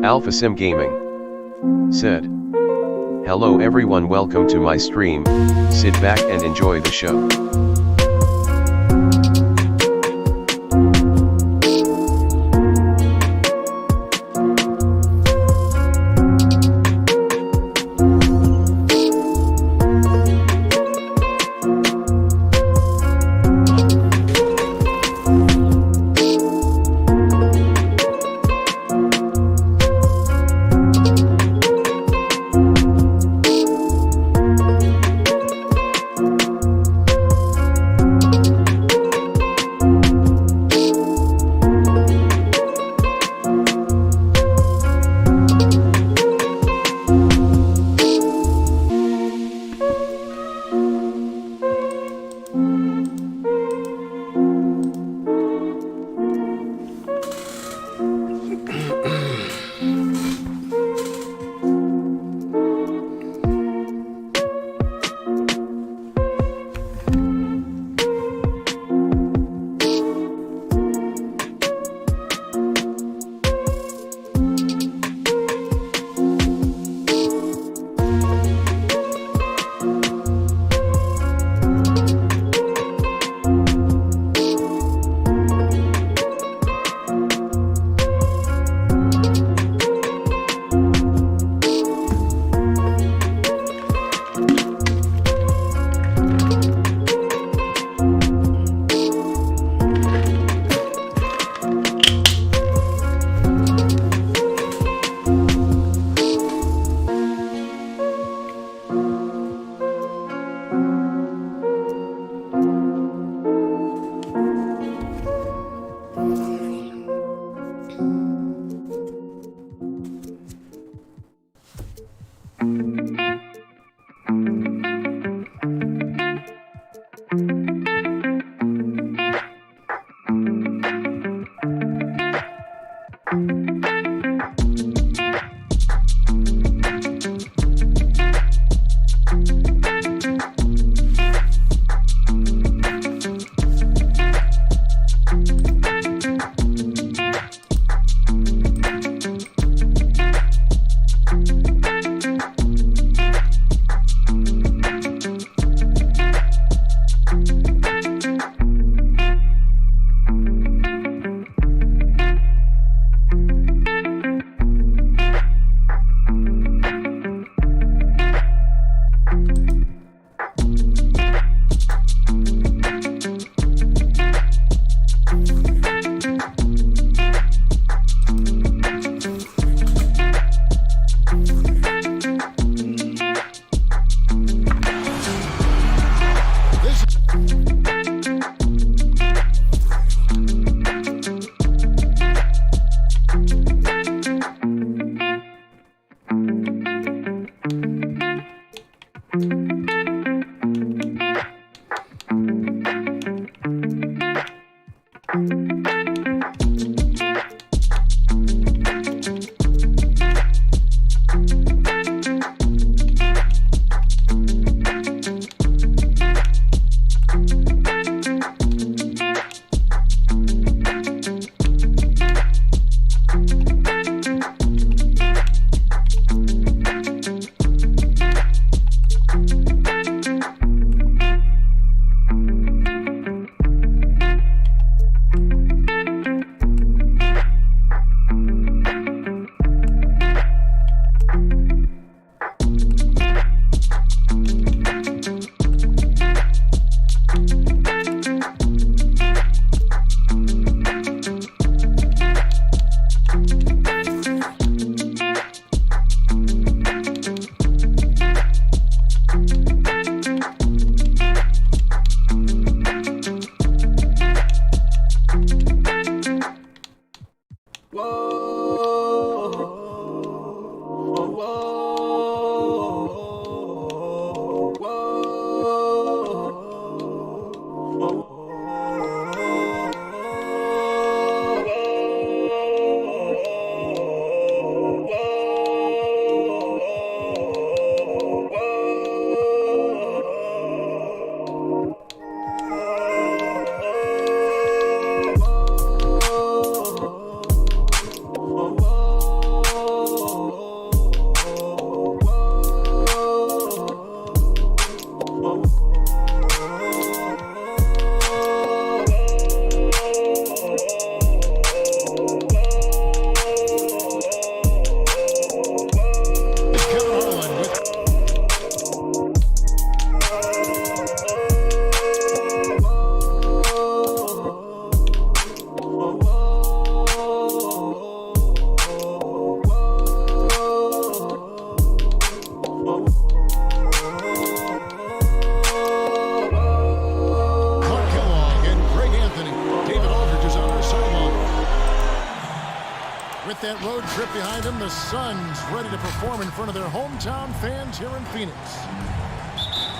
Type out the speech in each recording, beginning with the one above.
Alpha Sim Gaming said, "Hello everyone, welcome to my stream, sit back and enjoy the show." that road trip behind them. The Suns ready to perform in front of their hometown fans here in Phoenix.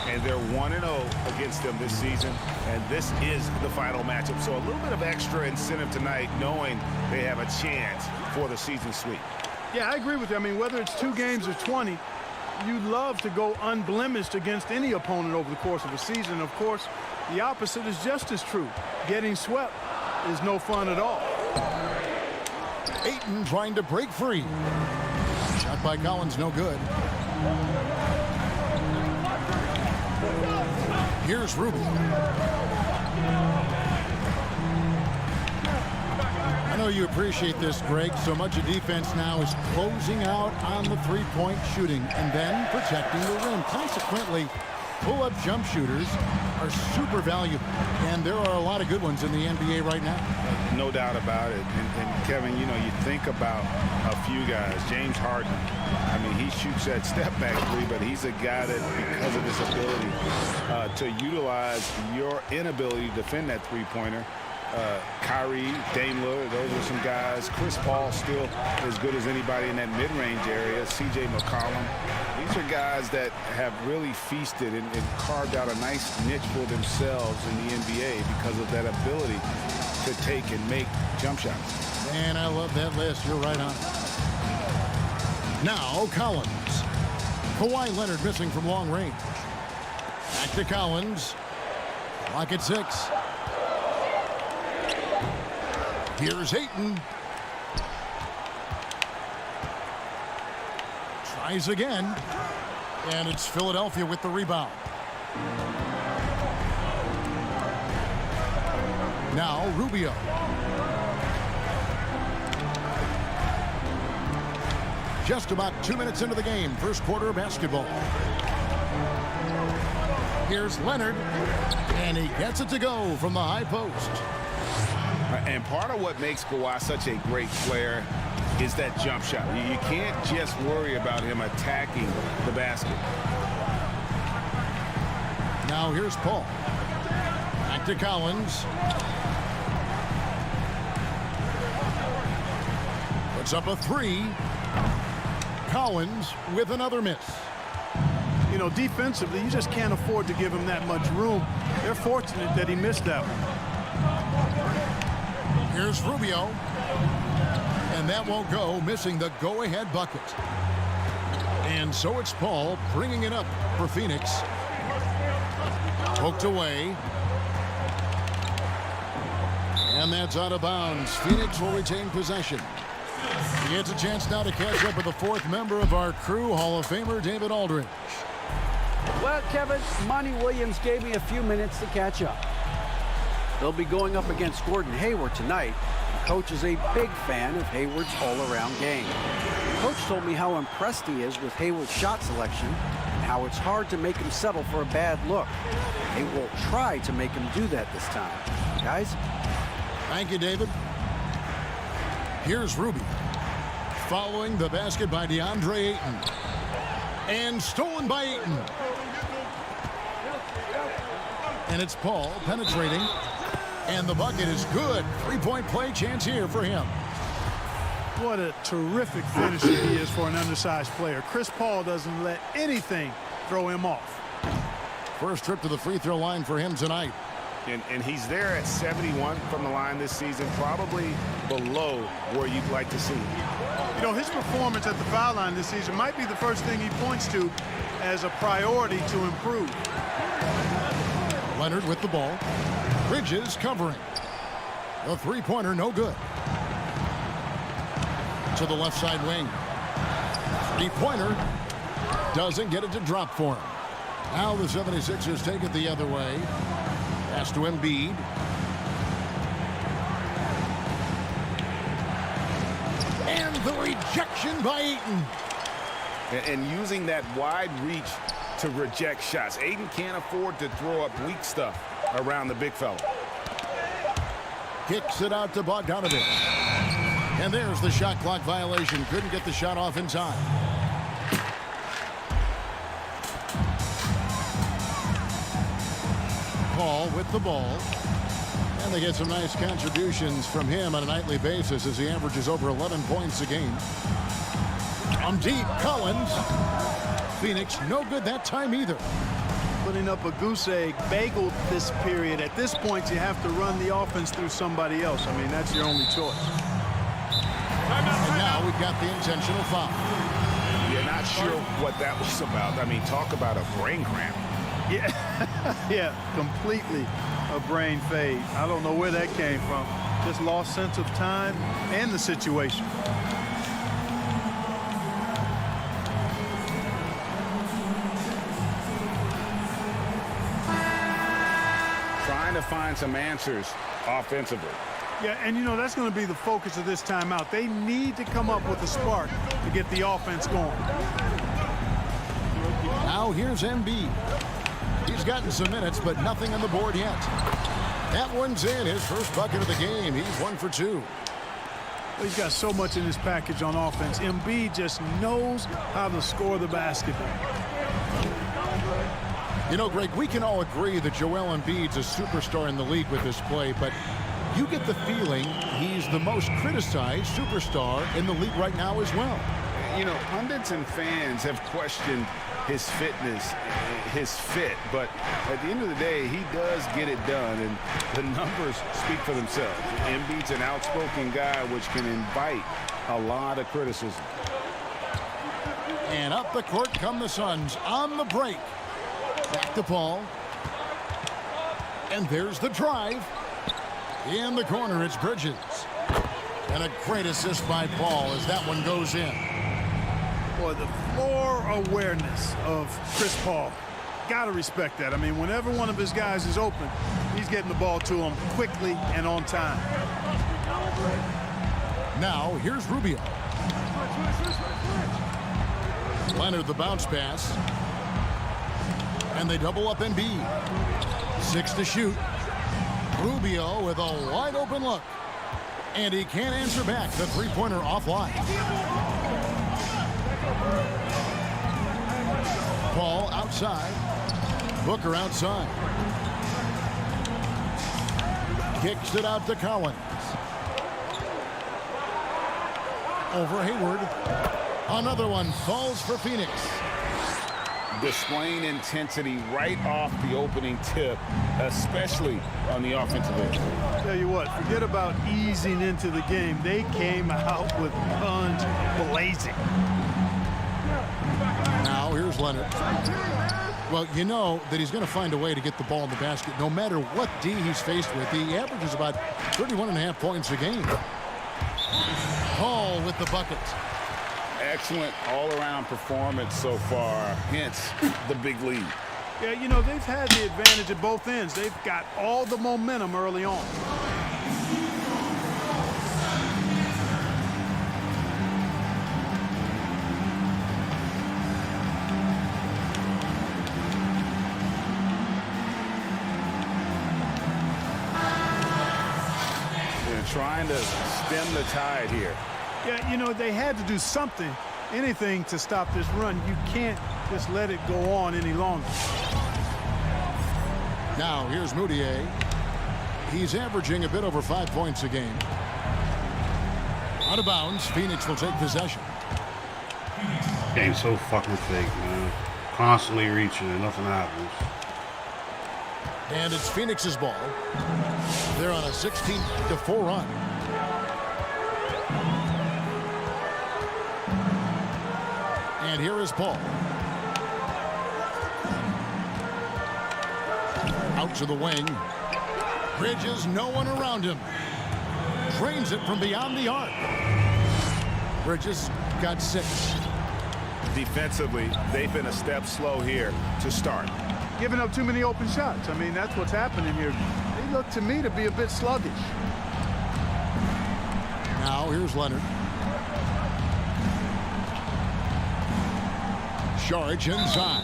And they're 1-0 against them this season, and this is the final matchup. So a little bit of extra incentive tonight, knowing they have a chance for the season sweep. Yeah, I agree with you. I mean, whether it's 2 games or 20, you'd love to go unblemished against any opponent over the course of a season. Of course, the opposite is just as true. Getting swept is no fun at all. Ayton trying to break free. Shot by Collins, no good. Here's Rubio. I know you appreciate this, Greg. So much of defense now is closing out on the three-point shooting and then protecting the rim. Consequently, pull-up jump shooters are super valuable, and there are a lot of good ones in the NBA right now. No doubt about it. And Kevin, you know, you think about a few guys. James Harden, I mean, he shoots that step-back three, but he's a guy that, because of his ability to utilize your inability to defend that three-pointer, Kyrie, Dame Lillard, those are some guys. Chris Paul still as good as anybody in that mid-range area. C.J. McCollum. These are guys that have really feasted and carved out a nice niche for themselves in the NBA because of that ability to take and make jump shots. And I love that list. You're right on. Now Collins. Kawhi Leonard missing from long range. Back to Collins. Clock at 6. Here's Ayton. Tries again. And it's Philadelphia with the rebound. Now Rubio. Just about 2 minutes into the game. First quarter of basketball. Here's Leonard. And he gets it to go from the high post. And part of what makes Kawhi such a great player is that jump shot. You can't just worry about him attacking the basket. Now here's Paul. Back to Collins. Puts up a 3. Collins with another miss. You know, defensively, you just can't afford to give him that much room. They're fortunate that he missed that one. Here's Rubio. And that won't go, missing the go-ahead bucket. And so it's Paul bringing it up for Phoenix. Poked away. And that's out of bounds. Phoenix will retain possession. He gets a chance now to catch up with the 4th member of our crew, Hall of Famer David Aldridge. Well, Kevin, Monty Williams gave me a few minutes to catch up. They'll be going up against Gordon Hayward tonight. The coach is a big fan of Hayward's all-around game. The coach told me how impressed he is with Hayward's shot selection and how it's hard to make him settle for a bad look. They will try to make him do that this time. Guys? Thank you, David. Here's Rubio. Following the basket by DeAndre Ayton. And stolen by Ayton. And it's Paul penetrating. And the bucket is good. 3-point play chance here for him. What a terrific finisher he is for an undersized player. Chris Paul doesn't let anything throw him off. First trip to the free throw line for him tonight. And he's there at 71 from the line this season, probably below where you'd like to see him. You know, his performance at the foul line this season might be the first thing he points to as a priority to improve. Leonard with the ball. Bridges covering. The three-pointer no good. To the left side wing. Three-pointer doesn't get it to drop for him. Now the 76ers take it the other way. Pass to Embiid. And the rejection by Ayton. And using that wide reach to reject shots. Ayton can't afford to throw up weak stuff around the big fella. Kicks it out to Bogdanovich. And there's the shot clock violation. Couldn't get the shot off in time. Paul with the ball. And they get some nice contributions from him on a nightly basis as he averages over 11 points a game. From deep, Collins. Phoenix no good that time either. Putting up a goose egg, bageled this period. At this point, you have to run the offense through somebody else. I mean, that's your only choice. And now we've got the intentional foul. You're not sure what that was about. I mean, talk about a brain cramp. Yeah, yeah, completely a brain fade. I don't know where that came from. Just lost sense of time and the situation. Trying to find some answers offensively. Yeah, and you know, that's going to be the focus of this timeout. They need to come up with a spark to get the offense going. Now here's Embiid. He's gotten some minutes, but nothing on the board yet. That one's in, his first bucket of the game. He's 1 for 2. He's got so much in his package on offense. Embiid just knows how to score the basketball. You know, Greg, we can all agree that Joel Embiid's a superstar in the league with this play, but you get the feeling he's the most criticized superstar in the league right now as well. You know, pundits and fans have questioned his fitness, his fit, but at the end of the day, he does get it done, and the numbers speak for themselves. Embiid's an outspoken guy, which can invite a lot of criticism. And up the court come the Suns on the break. Back to Paul. And there's the drive. In the corner, it's Bridges. And a great assist by Paul as that one goes in. Boy, the floor awareness of Chris Paul. Got to respect that. I mean, whenever one of his guys is open, he's getting the ball to him quickly and on time. Now, here's Rubio. Leonard the bounce pass. And they double up Embiid. 6 to shoot. Rubio with a wide open look. And he can't answer back. The three-pointer offline. Paul outside. Booker outside. Kicks it out to Collins. Over Hayward. Another one falls for Phoenix. Displaying intensity right off the opening tip, especially on the offensive end. Tell you what, forget about easing into the game. They came out with guns blazing. Now here's Leonard. Well, you know that he's going to find a way to get the ball in the basket no matter what D he's faced with. He averages about 31.5 points a game. Paul with the bucket. Excellent all-around performance so far, hence the big lead. Yeah, you know, they've had the advantage at both ends. They've got all the momentum early on. They're trying to stem the tide here. Yeah, you know, they had to do something, anything to stop this run. You can't just let it go on any longer. Now here's Moutier. He's averaging a bit over 5 points a game. Out of bounds, Phoenix will take possession. Game's so fucking fake, man. Constantly reaching and nothing happens. And it's Phoenix's ball. They're on a 16-4 run. And here is Paul. Out to the wing. Bridges, no one around him. Drains it from beyond the arc. Bridges got 6. Defensively, they've been a step slow here to start. Giving up too many open shots. I mean, that's what's happening here. They look to me to be a bit sluggish. Now here's Leonard. Saric inside.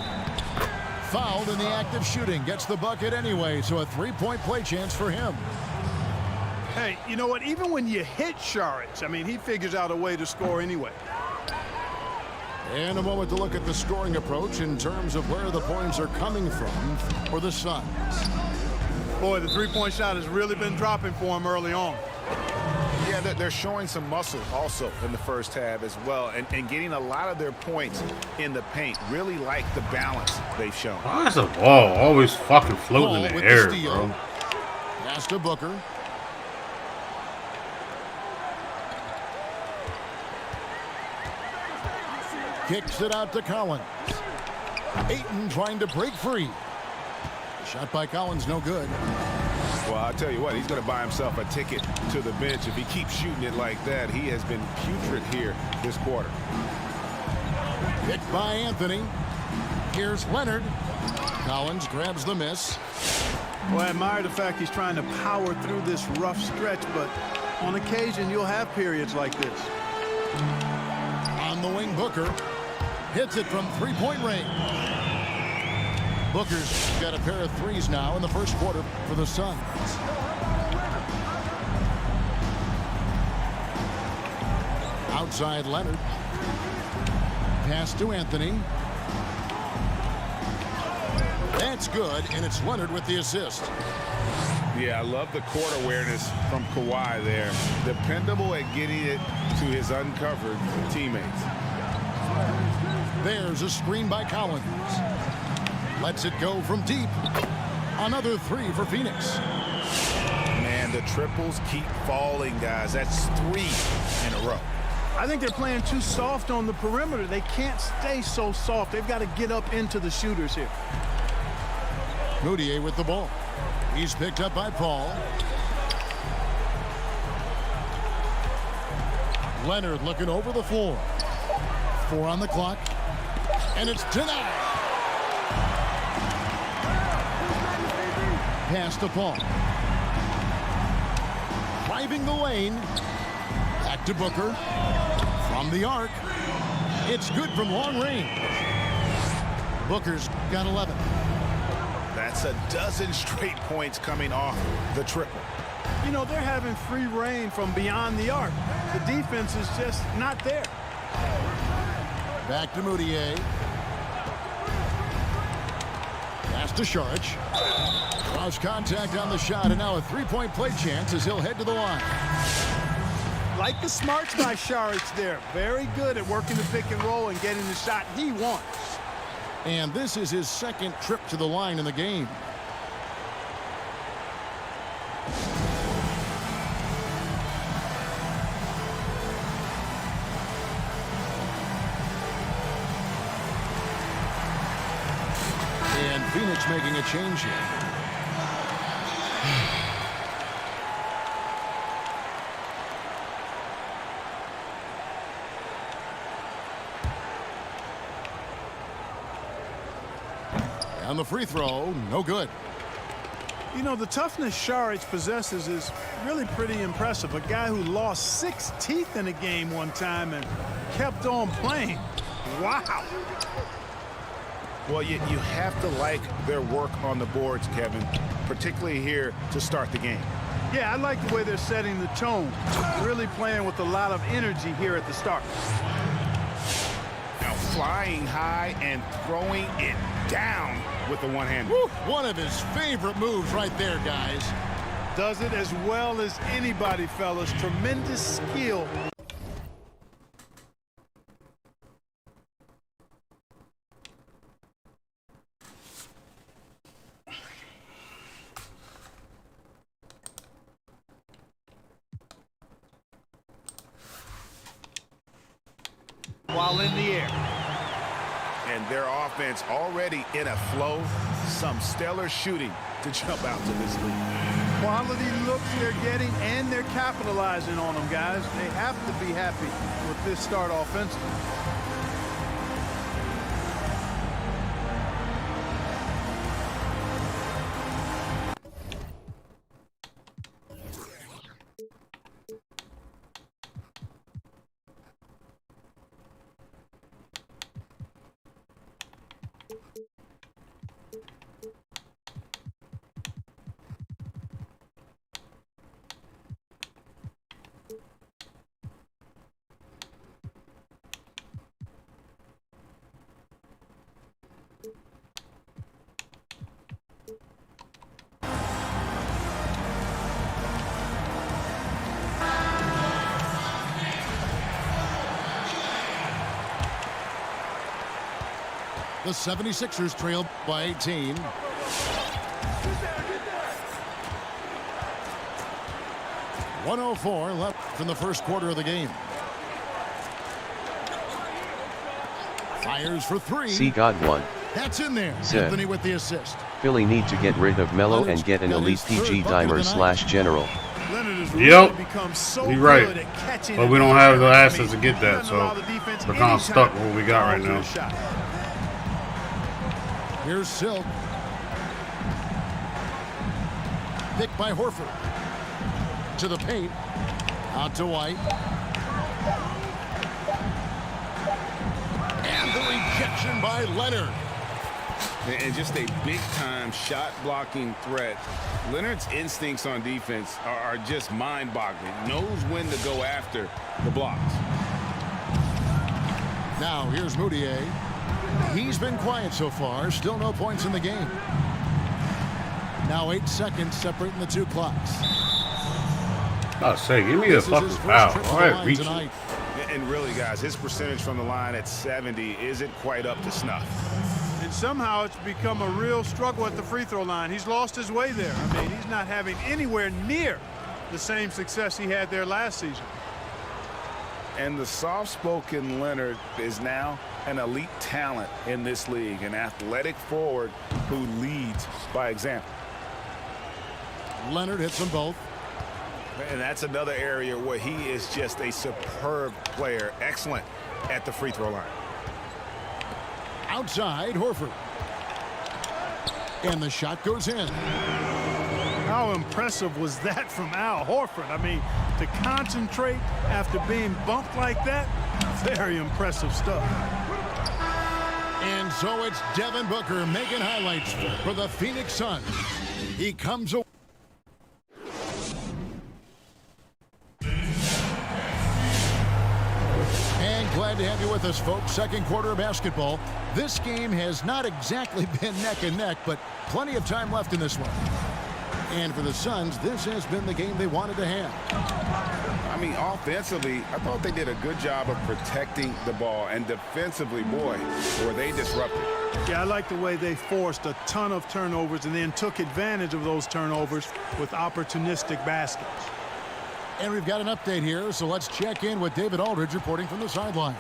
Fouled in the act of shooting. Gets the bucket anyway, so a three-point play chance for him. Hey, you know what? Even when you hit Saric, I mean, he figures out a way to score anyway. And a moment to look at the scoring approach in terms of where the points are coming from for the Suns. Boy, the three-point shot has really been dropping for him early on. Yeah, they're showing some muscle also in the first half as well, and getting a lot of their points in the paint. Really like the balance they've shown. Why is the ball always fucking floating in the air, bro? Pass to Booker. Kicks it out to Collins. Ayton trying to break free. Shot by Collins, no good. Well, I'll tell you what, he's going to buy himself a ticket to the bench if he keeps shooting it like that. He has been putrid here this quarter. Picked by Anthony. Here's Leonard. Collins grabs the miss. Well, I admire the fact he's trying to power through this rough stretch, but on occasion you'll have periods like this. On the wing, Booker hits it from three-point range. Booker's got a pair of threes now in the first quarter for the Suns. Outside Leonard. Pass to Anthony. That's good, and it's Leonard with the assist. Yeah, I love the court awareness from Kawhi there. Dependable at getting it to his uncovered teammates. There's a screen by Collins. Lets it go from deep. Another three for Phoenix. Man, the triples keep falling, guys. That's 3 in a row. I think they're playing too soft on the perimeter. They can't stay so soft. They've got to get up into the shooters here. Moutier with the ball. He's picked up by Paul. Leonard looking over the floor. 4 on the clock. And it's denied. Pass to Paul. Driving the lane. Back to Booker. From the arc. It's good from long range. Booker's got 11. That's a dozen straight points coming off the triple. You know, they're having free reign from beyond the arc. The defense is just not there. Back to Moutier. Pass to Saric. Lost contact on the shot, and now a three-point play chance as he'll head to the line. Like the smarts by Saric there. Very good at working the pick and roll and getting the shot he wants. And this is his second trip to the line in the game. And Phoenix making a change here. On the free throw, no good. You know, the toughness Saric possesses is really pretty impressive. A guy who lost 6 teeth in a game one time and kept on playing. Wow. Well, you have to like their work on the boards, Kevin, particularly here to start the game. Yeah, I like the way they're setting the tone. Really playing with a lot of energy here at the start. Now flying high and throwing it down with the one-hand. One of his favorite moves right there, guys. Does it as well as anybody, fellas. Tremendous skill. While in the air. And their offense already in a flow. Some stellar shooting to jump out to this lead. Quality looks they're getting, and they're capitalizing on them, guys. They have to be happy with this start offensively. The 76ers trail by 18. .104 left in the first quarter of the game. Fires for three. C got one. That's in there. Said, Anthony with the assist. Philly need to get rid of Melo and get an elite PG dimer / general. Yep, you're right. But we don't have the assets to get that, so we're kind of stuck with what we got right now. Here's Silk. Picked by Horford. To the paint. Out to White. And the rejection by Leonard. And just a big-time shot-blocking threat. Leonard's instincts on defense are just mind-boggling. Knows when to go after the blocks. Now here's Moutier. He's been quiet so far. Still no points in the game. Now 8 seconds separating the two clocks. I say, give me a fucking foul. All right, reach. And really, guys, his percentage from the line at 70 isn't quite up to snuff. And somehow it's become a real struggle at the free throw line. He's lost his way there. I mean, he's not having anywhere near the same success he had there last season. And the soft-spoken Leonard is now an elite talent in this league, an athletic forward who leads by example. Leonard hits them both. And that's another area where he is just a superb player, excellent at the free throw line. Outside, Horford. And the shot goes in. How impressive was that from Al Horford? I mean, to concentrate after being bumped like that, very impressive stuff. And so it's Devin Booker making highlights for the Phoenix Suns. He comes away. Glad to have you with us, folks. Second quarter of basketball. This game has not exactly been neck and neck, but plenty of time left in this one. And for the Suns, this has been the game they wanted to have. I mean, offensively, I thought they did a good job of protecting the ball. And defensively, boy, were they disrupted. Yeah, I like the way they forced a ton of turnovers and then took advantage of those turnovers with opportunistic baskets. And we've got an update here, so let's check in with David Aldridge reporting from the sideline.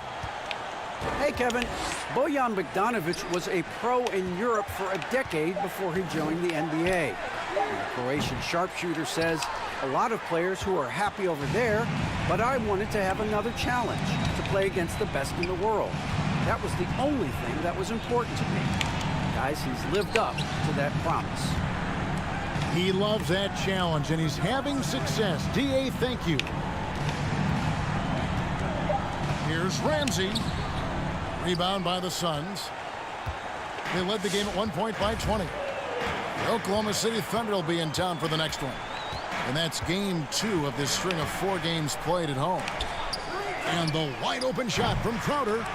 Hey, Kevin. Bojan Bogdanovic was a pro in Europe for a decade before he joined the NBA. The Croatian sharpshooter says, a lot of players who are happy over there, but I wanted to have another challenge, to play against the best in the world. That was the only thing that was important to me. Guys, he's lived up to that promise. He loves that challenge, and he's having success. D.A., thank you. Here's Ramsey. Rebound by the Suns. They led the game at 1 point by 20. The Oklahoma City Thunder will be in town for the next one. And that's game 2 of this string of 4 games played at home. And the wide open shot from Crowder.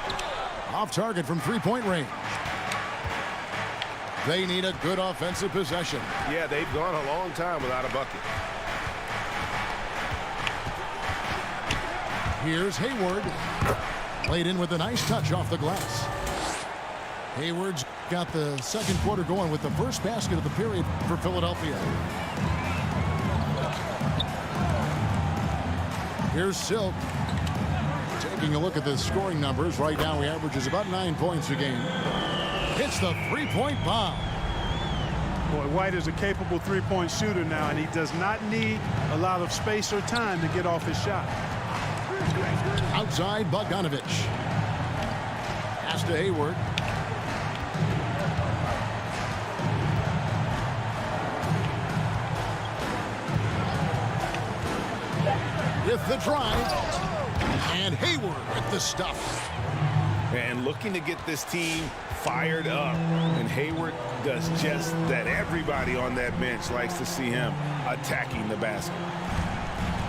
Off target from three-point range. They need a good offensive possession. Yeah, they've gone a long time without a bucket. Here's Hayward. Laid in with a nice touch off the glass. Hayward's got the second quarter going with the first basket of the period for Philadelphia. Here's Silk. Taking a look at the scoring numbers. Right now he averages about 9 points a game. Hits the three-point bomb. Boy, White is a capable three-point shooter now, and he does not need a lot of space or time to get off his shot. Outside, Bogdanovic. Pass to Hayward. With the drive. And Hayward with the stuff. And looking to get this team fired up. And Hayward does just that. Everybody on that bench likes to see him attacking the basket.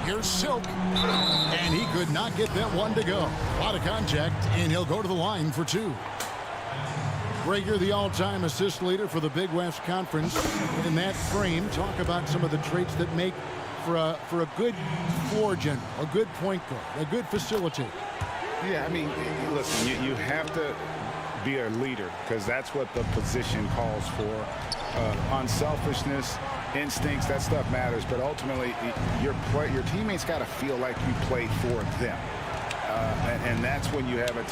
Here's Silk. And he could not get that one to go. A lot of contact, and he'll go to the line for 2. Greg, you're the all-time assist leader for the Big West Conference. In that frame, talk about some of the traits that make for a good floor general, a good point guard, a good facilitator. Yeah, I mean, listen, you have to be a leader, because that's what the position calls for. Unselfishness, instincts, that stuff matters, but ultimately your teammates got to feel like you played for them. And that's when you have a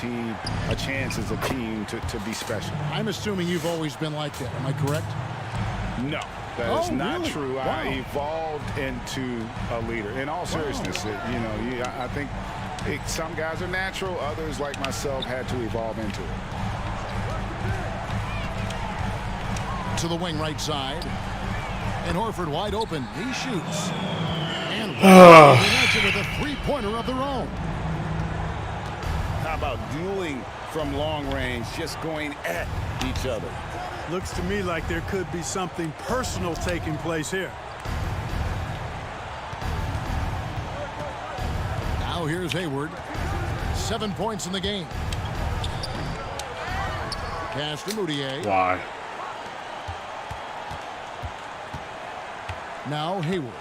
chance as a team to be special. I'm assuming you've always been like that. Am I correct? No, that is not really? true. Wow. I evolved into a leader. In all seriousness, I think some guys are natural. Others, like myself, had to evolve into it. To the wing right side. And Horford wide open. He shoots. And with a three-pointer of their own. How about dueling from long range, just going at each other? Looks to me like there could be something personal taking place here. Now here's Hayward. 7 points in the game. Pass to Moutier. Why? Now Hayward.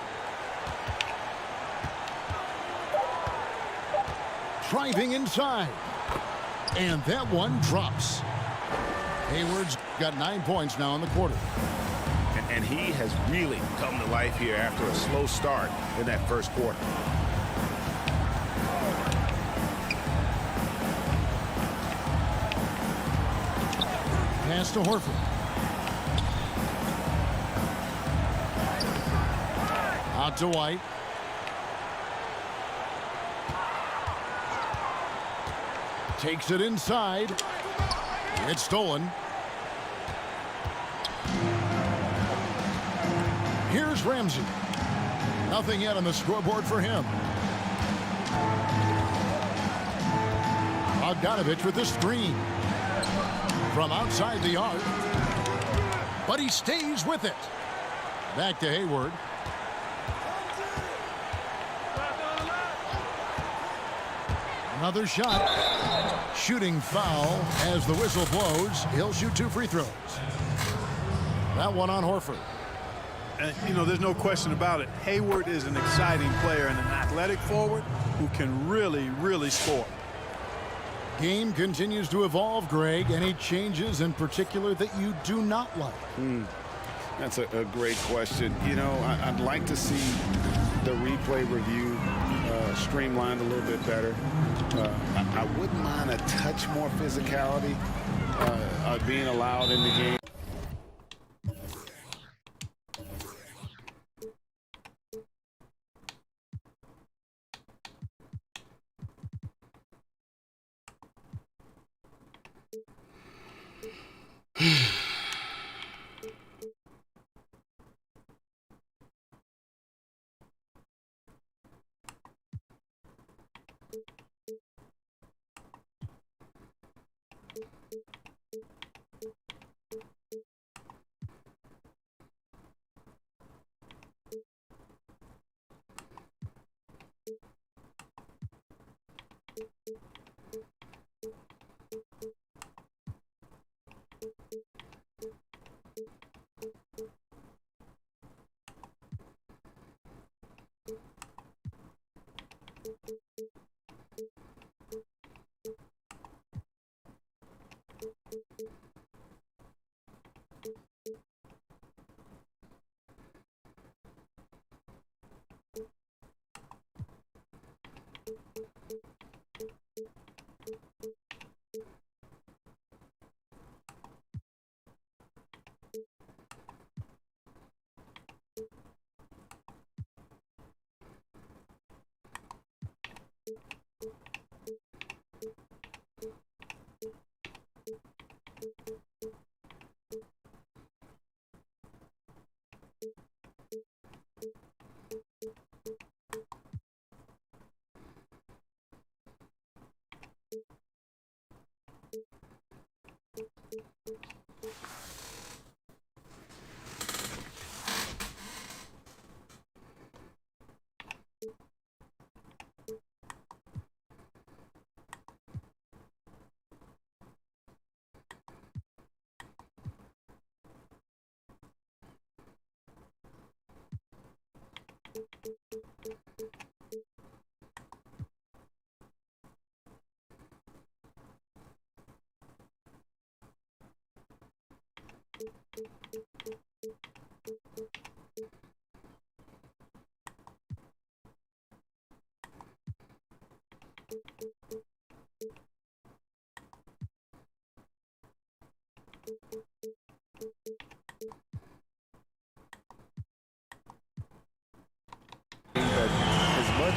Driving inside. And that one drops. Hayward's got 9 points now in the quarter. And he has really come to life here after a slow start in that first quarter. Pass to Horford. Out to White. Takes it inside. It's stolen. Here's Ramsey. Nothing yet on the scoreboard for him. Bogdanovich with the screen. From outside the arc. But he stays with it. Back to Hayward. Another shot. Shooting foul as the whistle blows. He'll shoot 2 free throws. That one on Horford. And, there's no question about it. Hayward is an exciting player and an athletic forward who can really, really score. Game continues to evolve, Greg. Any changes in particular that you do not like? That's a great question. I'd like to see the replay review streamlined a little bit better. I wouldn't mind a touch more physicality being allowed in the game.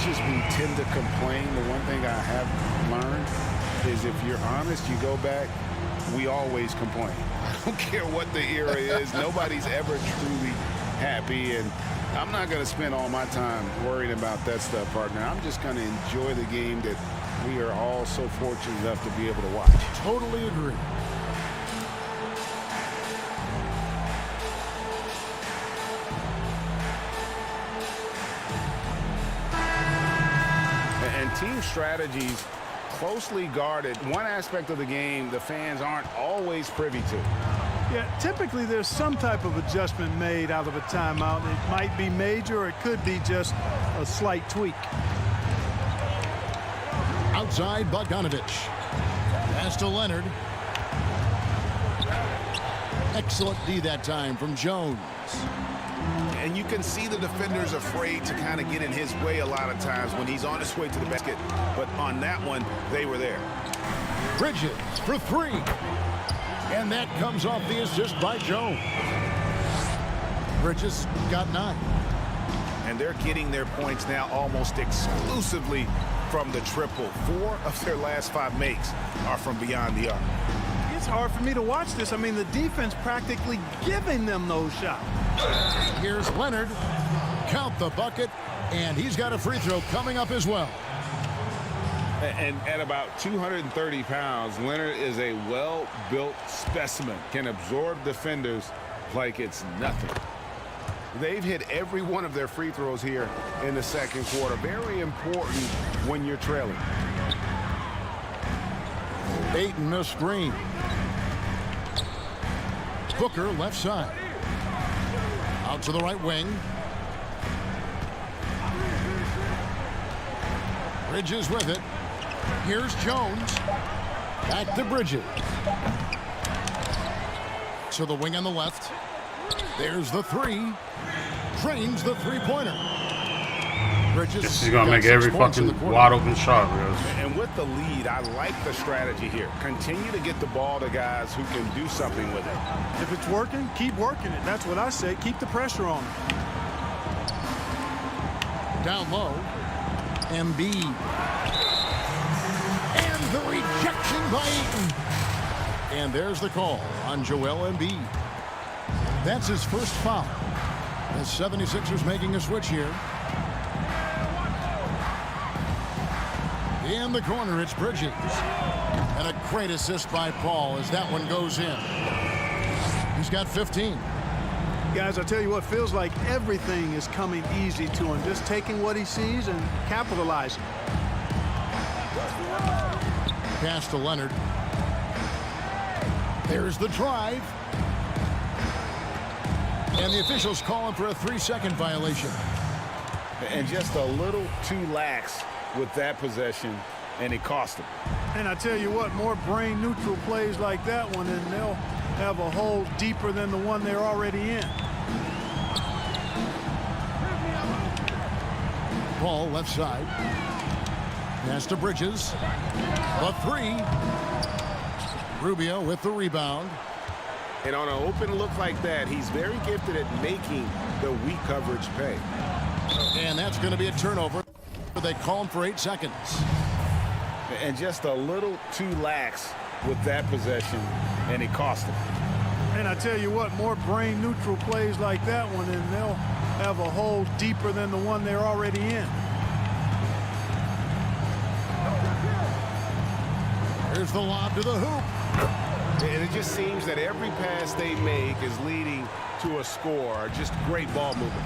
as we tend to complain, the one thing I have learned is if you're honest, you go back, we always complain. I don't care what the era is. Nobody's ever truly happy, and I'm not going to spend all my time worrying about that stuff, partner. I'm just going to enjoy the game that we are all so fortunate enough to be able to watch. Totally agree. And team strategies closely guarded. One aspect of the game the fans aren't always privy to. Yeah, typically there's some type of adjustment made out of a timeout. It might be major, or it could be just a slight tweak. Outside, Bogdanovich. Pass to Leonard. Excellent D that time from Jones. And you can see the defenders afraid to kind of get in his way a lot of times when he's on his way to the basket. But on that one, they were there. Bridges for three. And that comes off the assist by Jones. Bridges got 9. And they're getting their points now almost exclusively from the triple. 4 of their last 5 makes are from beyond the arc. It's hard for me to watch this. I mean, the defense practically giving them those shots. Here's Leonard. Count the bucket. And he's got a free throw coming up as well. And at about 230 pounds, Leonard is a well-built specimen. Can absorb defenders like it's nothing. They've hit every one of their free throws here in the second quarter. Very important when you're trailing. Ayton missed screen. Booker left side. Out to the right wing. Bridges with it. Here's Jones. Back to Bridges. To the wing on the left. There's the 3. Drains the three-pointer. Bridges. This is going to make every fucking wide open shot. And with the lead, I like the strategy here. Continue to get the ball to guys who can do something with it. If it's working, keep working it. That's what I say. Keep the pressure on it. Down low. Embiid. And the rejection by Ayton. And there's the call on Joel Embiid. That's his first foul. The 76ers making a switch here. In the corner, it's Bridges. And a great assist by Paul as that one goes in. He's got 15. Guys, I tell you what, feels like everything is coming easy to him. Just taking what he sees and capitalizing. Pass to Leonard. There's the drive. And the officials calling for a 3-second violation. And just a little too lax with that possession, and it cost them. And I tell you what, more brain-neutral plays like that one, and they'll have a hole deeper than the one they're already in. Ball left side. Pass to Bridges. A 3. Rubio with the rebound. And on an open look like that, he's very gifted at making the weak coverage pay. And that's going to be a turnover. They call him for 8 seconds. And just a little too lax with that possession, and it cost them. And I tell you what, more brain-neutral plays like that one, and they'll have a hole deeper than the one they're already in. Here's the lob to the hoop. And it just seems that every pass they make is leading to a score. Just great ball movement.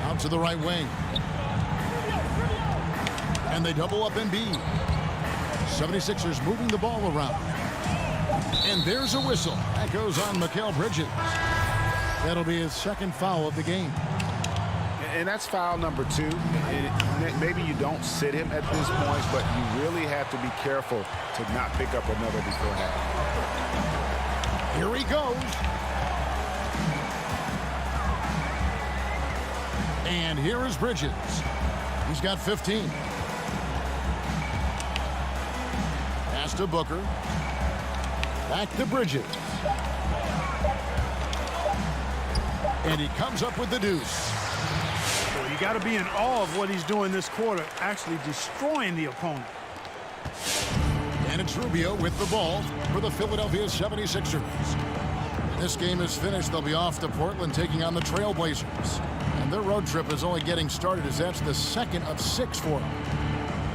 Out to the right wing. And they double up Embiid. 76ers moving the ball around. And there's a whistle. That goes on Mikal Bridges. That'll be his second foul of the game. And that's foul number 2. And maybe you don't sit him at this point, but you really have to be careful to not pick up another beforehand. Here he goes. And here is Bridges. He's got 15. Pass to Booker. Back to Bridges. And he comes up with the deuce. Well, you got to be in awe of what he's doing this quarter, actually destroying the opponent. And it's Rubio with the ball for the Philadelphia 76ers. This game is finished. They'll be off to Portland taking on the Trailblazers. And their road trip is only getting started as that's the second of 6 for them.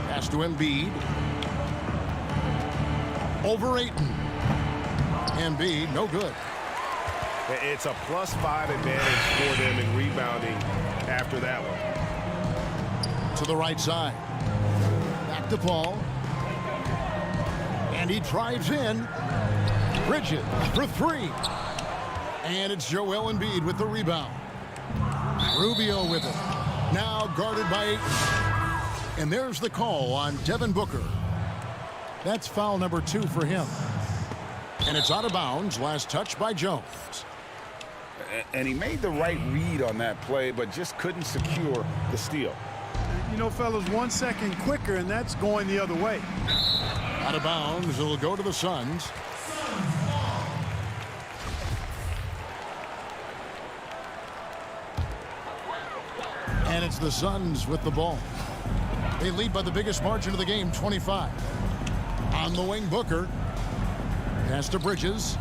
Pass to Embiid. Over Ayton. Embiid, no good. It's a +5 advantage for them in rebounding after that one. To the right side. Back to Paul. And he drives in. Bridges for 3. And it's Joel Embiid with the rebound. Rubio with it. Now guarded by Ayton. And there's the call on Devin Booker. That's foul number 2 for him. And it's out of bounds. Last touch by Jones. And he made the right read on that play, but just couldn't secure the steal. You know, fellas, 1 second quicker, and that's going the other way. Out of bounds. It'll go to the Suns. And it's the Suns with the ball. They lead by the biggest margin of the game, 25. On the wing, Booker. Pass to Bridges.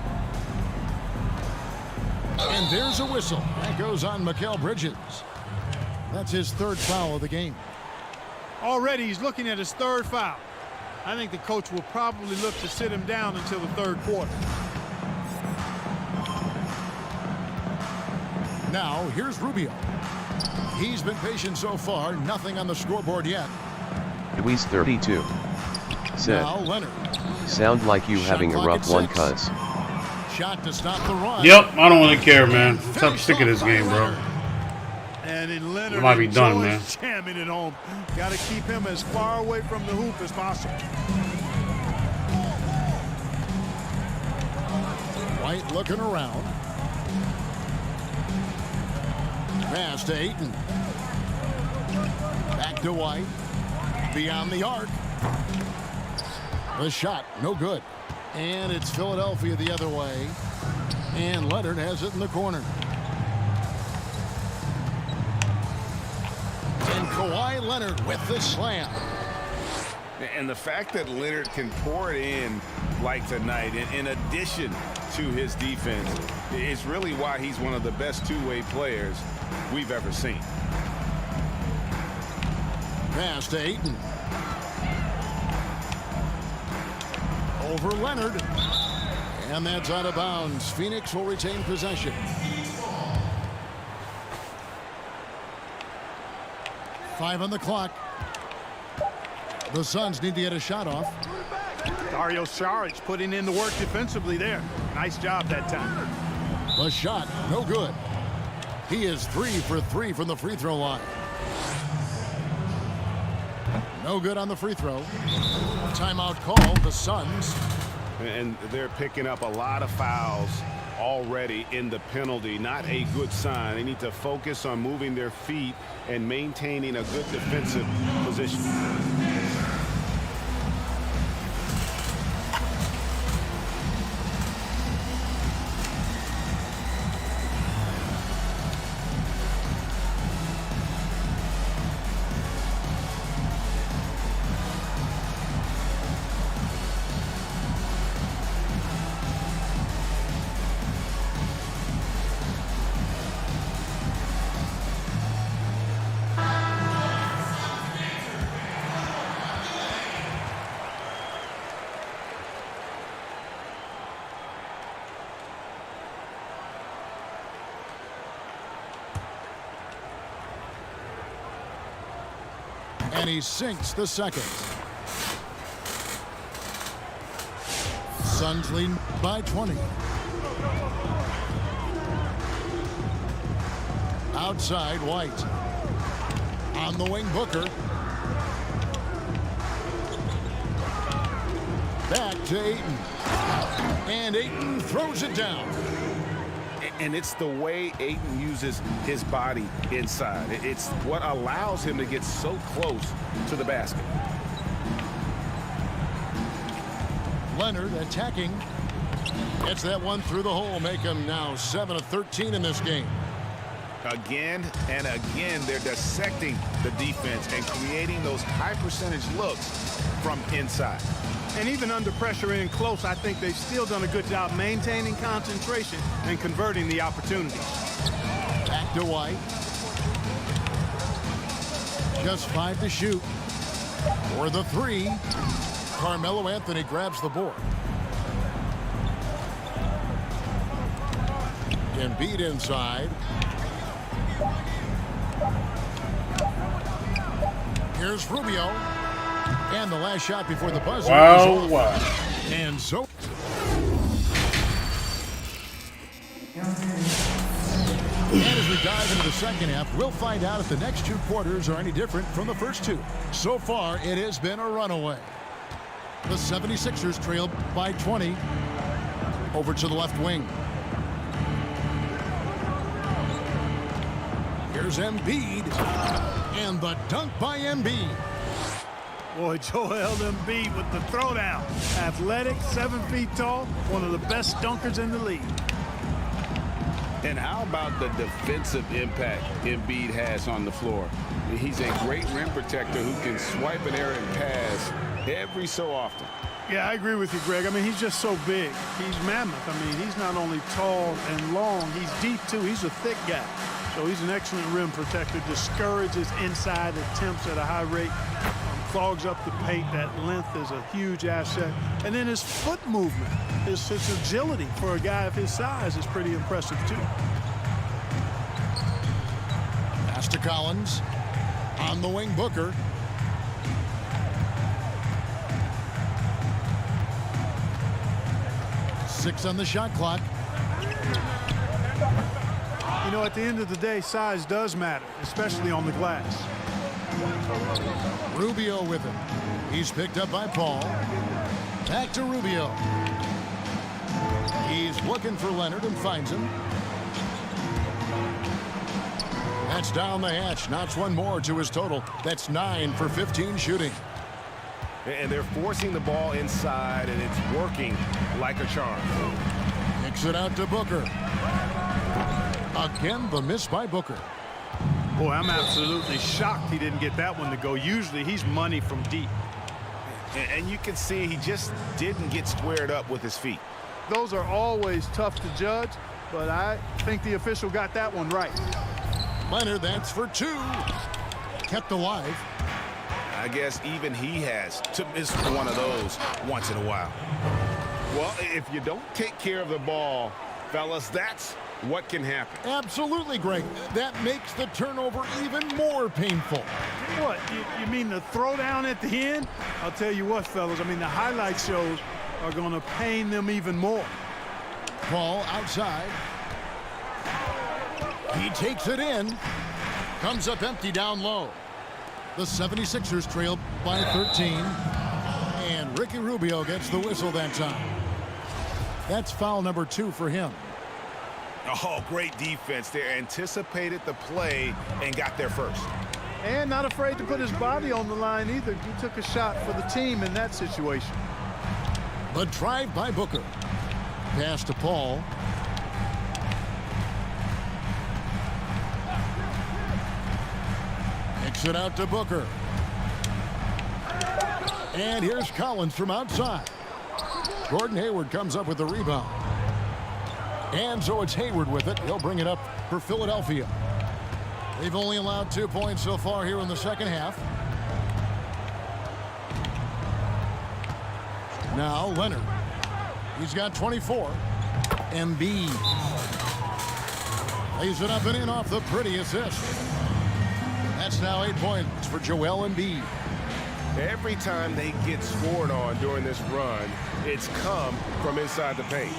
And there's a whistle. That goes on Mikal Bridges. That's his 3rd foul of the game. Already he's looking at his 3rd foul. I think the coach will probably look to sit him down until the 3rd quarter. Now, here's Rubio. He's been patient so far. Nothing on the scoreboard yet. Luis 32. Said, Now, Leonard. sound like you Shot having a clock rough at one, 6. cuz. Shot to stop the run. Yep, I don't really care, man. I'm sick of this game, bro. And in Leonard, It might be done, enjoys man. jamming it home. Got to keep him as far away from the hoop as possible. White looking around. Pass to Ayton. Back to White. Beyond the arc. The shot, no good. And it's Philadelphia the other way. And Leonard has it in the corner. And Kawhi Leonard with the slam. And the fact that Leonard can pour it in like tonight, in addition to his defense, is really why he's one of the best two-way players we've ever seen. Pass to Ayton. Over Leonard. And that's out of bounds. Phoenix will retain possession. Five on the clock. The Suns need to get a shot off. Dario Saric putting in the work defensively there. Nice job that time. The shot, no good. He is 3 for 3 from the free throw line. No good on the free throw. Timeout call, the Suns. And they're picking up a lot of fouls already in the penalty. Not a good sign. They need to focus on moving their feet and maintaining a good defensive position. And he sinks the second. Suns lead by 20. Outside, White. On the wing, Booker. Back to Ayton. And Ayton throws it down. And it's the way Ayton uses his body inside. It's what allows him to get so close to the basket. Leonard attacking. Gets that one through the hole, make him now 7 of 13 in this game. Again and again, they're dissecting the defense and creating those high percentage looks from inside. And even under pressure in close, I think they've still done a good job maintaining concentration and converting the opportunities. Back to White. Just 5 to shoot. For the 3, Carmelo Anthony grabs the board. Embiid inside. Here's Rubio. And the last shot before the buzzer. Wow, wow. And so. And as we dive into the second half, we'll find out if the next 2 quarters are any different from the first 2. So far, it has been a runaway. The 76ers trail by 20. Over to the left wing. Here's Embiid. And the dunk by Embiid. Boy, Joel Embiid with the throwdown. Athletic, 7 feet tall, one of the best dunkers in the league. And how about the defensive impact Embiid has on the floor? He's a great rim protector who can swipe an errant pass every so often. Yeah, I agree with you, Greg. I mean, he's just so big. He's mammoth. I mean, he's not only tall and long, he's deep, too. He's a thick guy. So he's an excellent rim protector, discourages inside attempts at a high rate, clogs up the paint. That length is a huge asset. And then his foot movement, his agility for a guy of his size is pretty impressive, too. Pass to Collins. On the wing, Booker. Six on the shot clock. You know, at the end of the day, size does matter, especially on the glass. Rubio with him. He's picked up by Paul. Back to Rubio. He's looking for Leonard and finds him. That's down the hatch. Knocks one more to his total. That's 9 for 15 shooting. And they're forcing the ball inside, and it's working like a charm. Kicks it out to Booker. Again, the miss by Booker. Boy, I'm absolutely shocked he didn't get that one to go. Usually, he's money from deep. And you can see he just didn't get squared up with his feet. Those are always tough to judge, but I think the official got that one right. Leonard, that's for 2. Kept alive. I guess even he has to miss one of those once in a while. Well, if you don't take care of the ball, fellas, that's what can happen. Absolutely, Greg. That makes the turnover even more painful. What, you mean the throwdown at the end? I'll tell you what, fellas, I mean, the highlight shows are going to pain them even more. Ball outside. He takes it in. Comes up empty down low. The 76ers trail by 13. And Ricky Rubio gets the whistle that time. That's foul number 2 for him. Oh, great defense. They anticipated the play and got there first. And not afraid to put his body on the line either. He took a shot for the team in that situation. The drive by Booker. Pass to Paul. Kicks it out to Booker. And here's Collins from outside. Gordon Hayward comes up with the rebound. And so it's Hayward with it. He'll bring it up for Philadelphia. They've only allowed 2 points so far here in the second half. Now Leonard. He's got 24. Embiid lays it up and in off the pretty assist. That's now 8 points for Joel Embiid. Every time they get scored on during this run, it's come from inside the paint.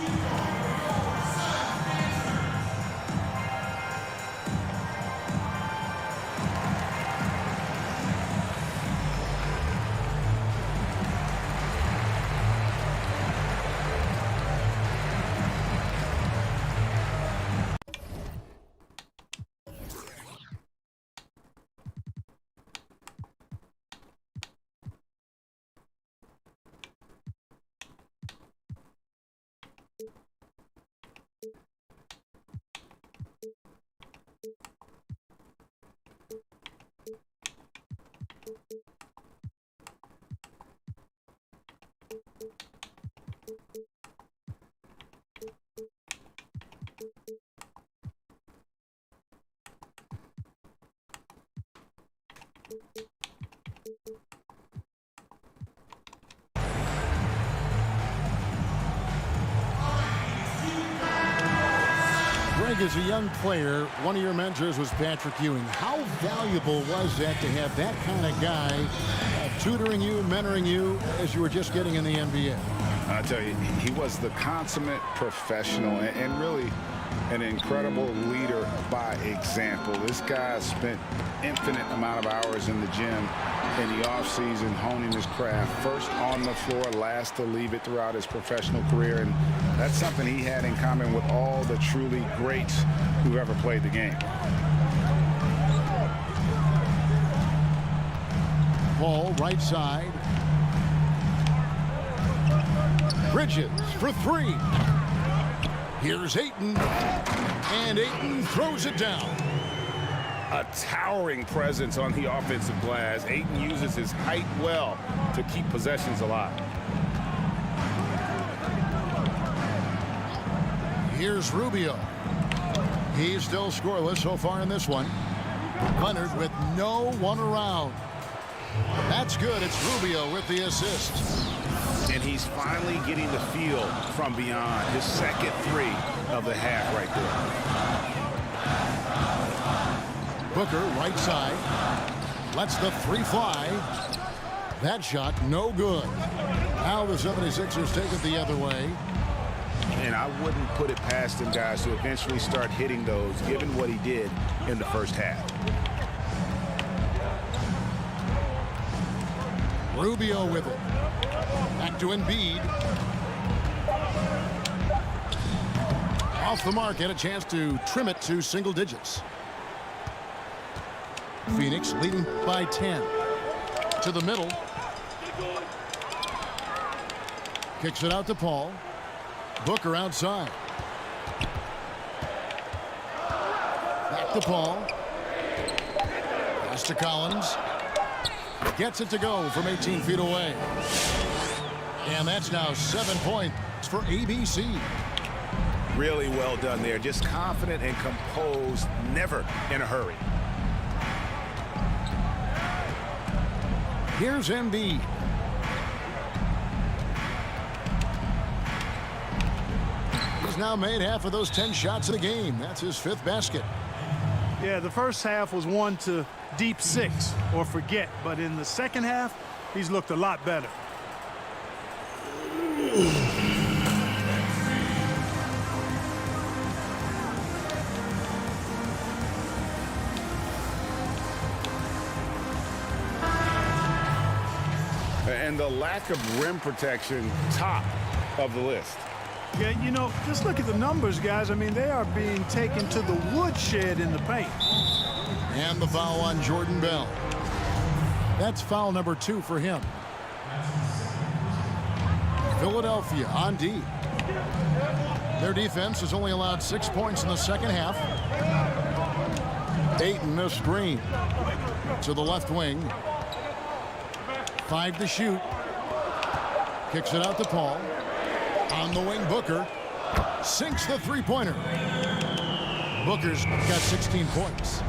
Greg, as a young player, one of your mentors was Patrick Ewing. How valuable was that to have that kind of guy tutoring you, mentoring you as you were just getting in the NBA? I tell you, he was the consummate professional and really an incredible leader by example. This guy spent infinite amount of hours in the gym in the offseason honing his craft, first on the floor, last to leave it throughout his professional career. And that's something he had in common with all the truly greats who ever played the game. Ball right side. Bridges for three. Here's Ayton. And Ayton throws it down. A towering presence on the offensive glass. Ayton uses his height well to keep possessions alive. Here's Rubio. He's still scoreless so far in this one. Leonard with no one around. That's good. It's Rubio with the assist. And he's finally getting the feel from beyond. His second three of the half right there. Booker right side. Lets the three fly. That shot no good. Now the 76ers take it the other way. And I wouldn't put it past him, guys, to eventually start hitting those, given what he did in the first half. Rubio with it. Back to Embiid. Off the mark, had a chance to trim it to single digits. Phoenix leading by 10. To the middle. Kicks it out to Paul. Booker outside. Back to Paul. Pass to Collins. Gets it to go from 18 feet away. And that's now 7 points for ABC. Really well done there. Just confident and composed, never in a hurry. Here's Embiid. He's now made half of those 10 shots of the game. That's his 5th basket. Yeah, the first half was one to deep 6 or forget. But in the second half, he's looked a lot better. And the lack of rim protection, top of the list. Yeah, you know, just look at the numbers, guys. I mean, they are being taken to the woodshed in the paint. And the foul on Jordan Bell. That's foul number 2 for him. Philadelphia on D. Their defense has only allowed 6 points in the second half. Ayton the screen to the left wing. 5 to shoot. Kicks it out to Paul. On the wing, Booker sinks the three-pointer. Booker's got 16 points.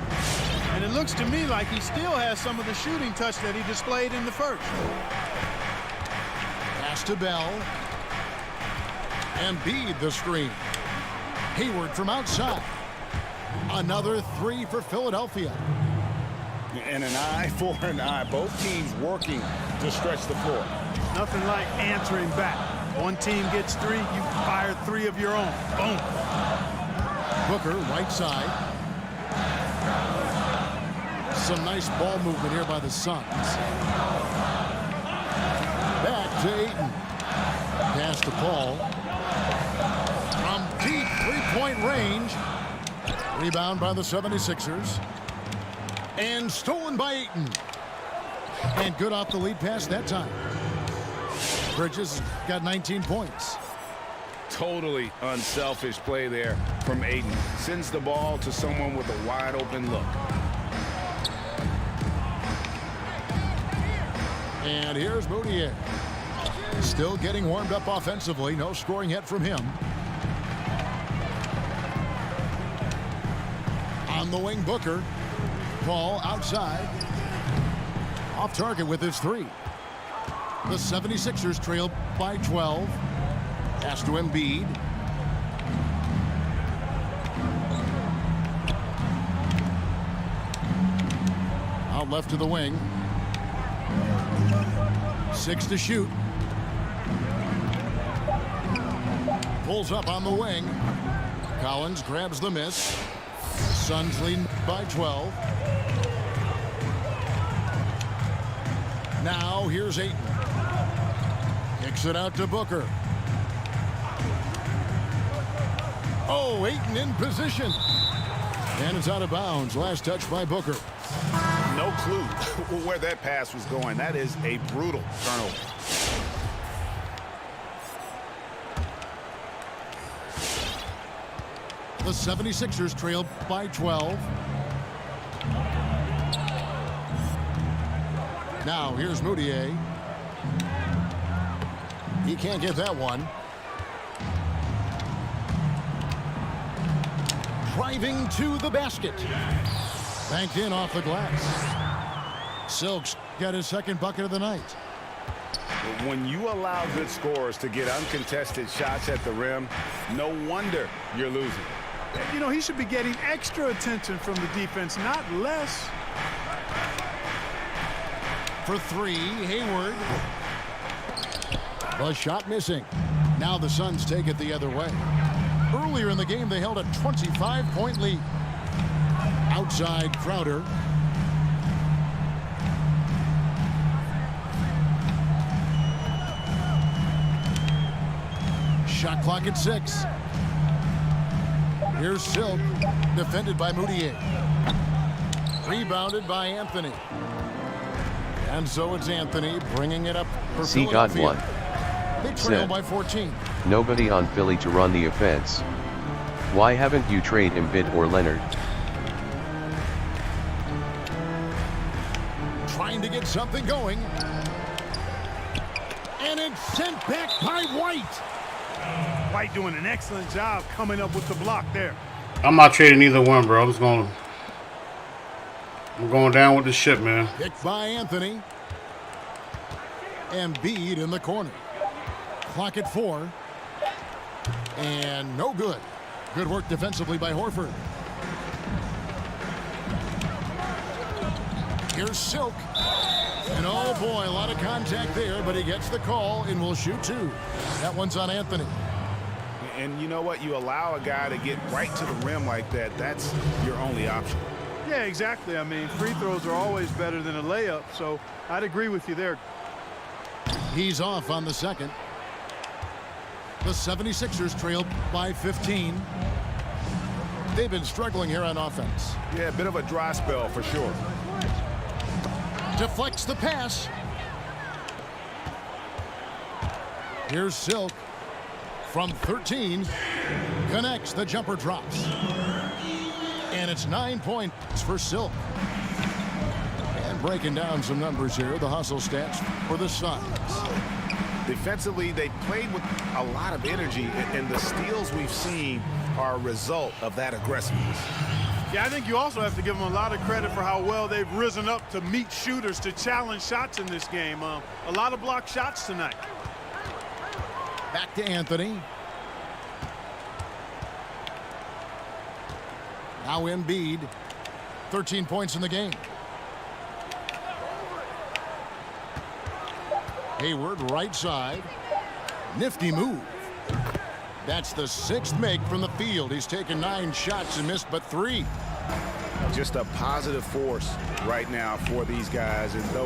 And it looks to me like he still has some of the shooting touch that he displayed in the first. Pass to Bell. Embiid the screen. Hayward from outside. Another 3 for Philadelphia. And an eye for an eye. Both teams working to stretch the floor. Nothing like answering back. One team gets 3, you fire 3 of your own. Boom. Booker, right side. Some nice ball movement here by the Suns. Back to Ayton. Pass to Paul. From deep three-point range. Rebound by the 76ers. And stolen by Ayton. And good off the lead pass that time. Bridges got 19 points. Totally unselfish play there from Ayton. Sends the ball to someone with a wide open look. And here's Moutier. Still getting warmed up offensively. No scoring yet from him. On the wing, Booker. Paul outside. Off target with his 3. The 76ers trail by 12. Pass to Embiid. Out left to the wing. 6 to shoot. Pulls up on the wing. Collins grabs the miss. Suns lead by 12. Now here's Ayton. Kicks it out to Booker. Oh, Ayton in position. And it's out of bounds. Last touch by Booker. No clue where that pass was going. That is a brutal turnover. The 76ers trail by 12. Now here's Moutier. He can't get that one. Driving to the basket. Banked in off the glass. Silks got his second bucket of the night. When you allow good scorers to get uncontested shots at the rim, no wonder you're losing. You know, he should be getting extra attention from the defense, not less. For three, Hayward. The shot missing. Now the Suns take it the other way. Earlier in the game, they held a 25-point lead. Outside Crowder. Shot clock at 6. Here's Silk, defended by Moutier. Rebounded by Anthony. And so it's Anthony bringing it up for C Philadelphia. got one. They trail Said, by 14. nobody on Philly to run the offense. Why haven't you trade Embiid or Leonard? Trying to get something going. And it's sent back by White. White doing an excellent job coming up with the block there. I'm not trading either one, bro. I'm going down with the ship, man. Picked by Anthony. Embiid in the corner. Clock at 4. And no good. Good work defensively by Horford. Here's Silk. And oh boy, a lot of contact there, but he gets the call and will shoot 2. That one's on Anthony. And you know what? You allow a guy to get right to the rim like that, that's your only option. Yeah, exactly. I mean, free throws are always better than a layup, so I'd agree with you there. He's off on the second. The 76ers trail by 15. They've been struggling here on offense. Yeah, a bit of a dry spell for sure. Deflects the pass. Here's Silk. From 13, connects, the jumper drops. And it's 9 points for Silk. And breaking down some numbers here, the hustle stats for the Suns. Defensively, they played with a lot of energy, and the steals we've seen are a result of that aggressiveness. Yeah, I think you also have to give them a lot of credit for how well they've risen up to meet shooters, to challenge shots in this game. A lot of blocked shots tonight. Back to Anthony. Now Embiid, 13 points in the game. Hayward right side. Nifty move. That's the 6th make from the field. He's taken 9 shots and missed but 3. Just a positive force right now for these guys, and though